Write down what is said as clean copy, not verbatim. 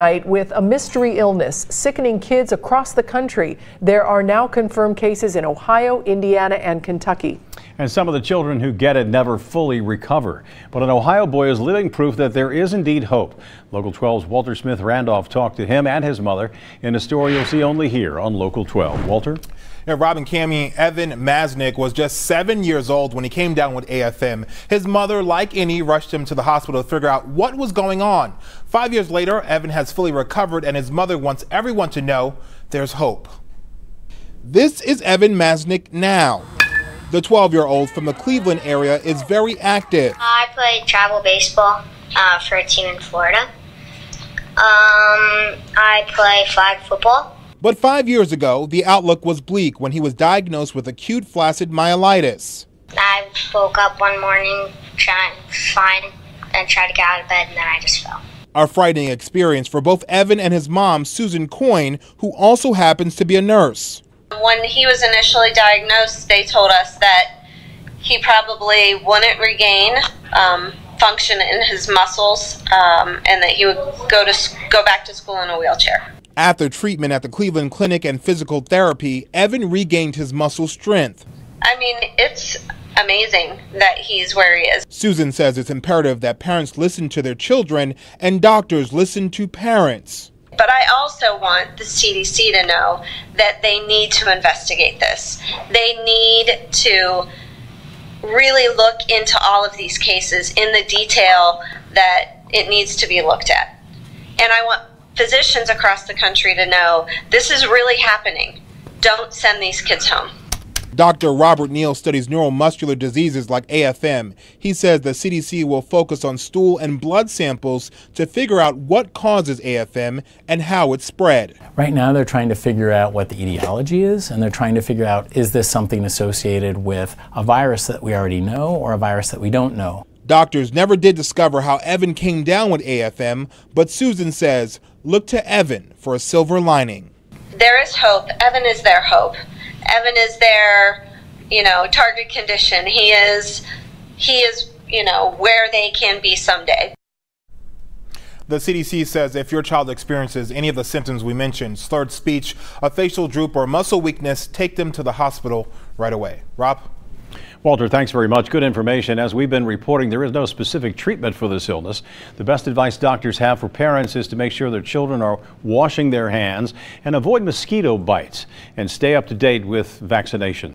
With a mystery illness sickening kids across the country. There are now confirmed cases in Ohio, Indiana, and Kentucky. And some of the children who get it never fully recover. But an Ohio boy is living proof that there is indeed hope. Local 12's Walter Smith Randolph talked to him and his mother in a story you'll see only here on Local 12. Walter? Yeah, Rob and Cammie, Evan Maznaec was just 7 years old when he came down with AFM. His mother, like any, rushed him to the hospital to figure out what was going on. 5 years later, Evan has fully recovered, and his mother wants everyone to know there's hope. This is Evan Maznaec now. The 12-year-old from the Cleveland area is very active. I play travel baseball for a team in Florida. I play flag football. But 5 years ago, the outlook was bleak when he was diagnosed with acute flaccid myelitis. I woke up one morning fine and tried to get out of bed, and then I just fell. A frightening experience for both Evan and his mom, Susan Coyne, who also happens to be a nurse. When he was initially diagnosed, they told us that he probably wouldn't regain function in his muscles and that he would go back to school in a wheelchair. After treatment at the Cleveland Clinic and physical therapy, Evan regained his muscle strength. I mean, it's amazing that he's where he is. Susan says it's imperative that parents listen to their children and doctors listen to parents. But I also want the CDC to know that they need to investigate this. They need to really look into all of these cases in the detail that it needs to be looked at. And I want physicians across the country to know this is really happening. Don't send these kids home. Dr. Robert Neal studies neuromuscular diseases like AFM. He says the CDC will focus on stool and blood samples to figure out what causes AFM and how it's spread. Right now they're trying to figure out what the etiology is, and they're trying to figure out, is this something associated with a virus that we already know or a virus that we don't know? Doctors never did discover how Evan came down with AFM, but Susan says, look to Evan for a silver lining. There is hope. Evan is their hope. Evan is their, target condition. He is, where they can be someday. The CDC says if your child experiences any of the symptoms we mentioned, slurred speech, a facial droop, or muscle weakness, take them to the hospital right away. Rob? Walter, thanks very much. Good information. As we've been reporting, there is no specific treatment for this illness. The best advice doctors have for parents is to make sure their children are washing their hands and avoid mosquito bites and stay up to date with vaccination.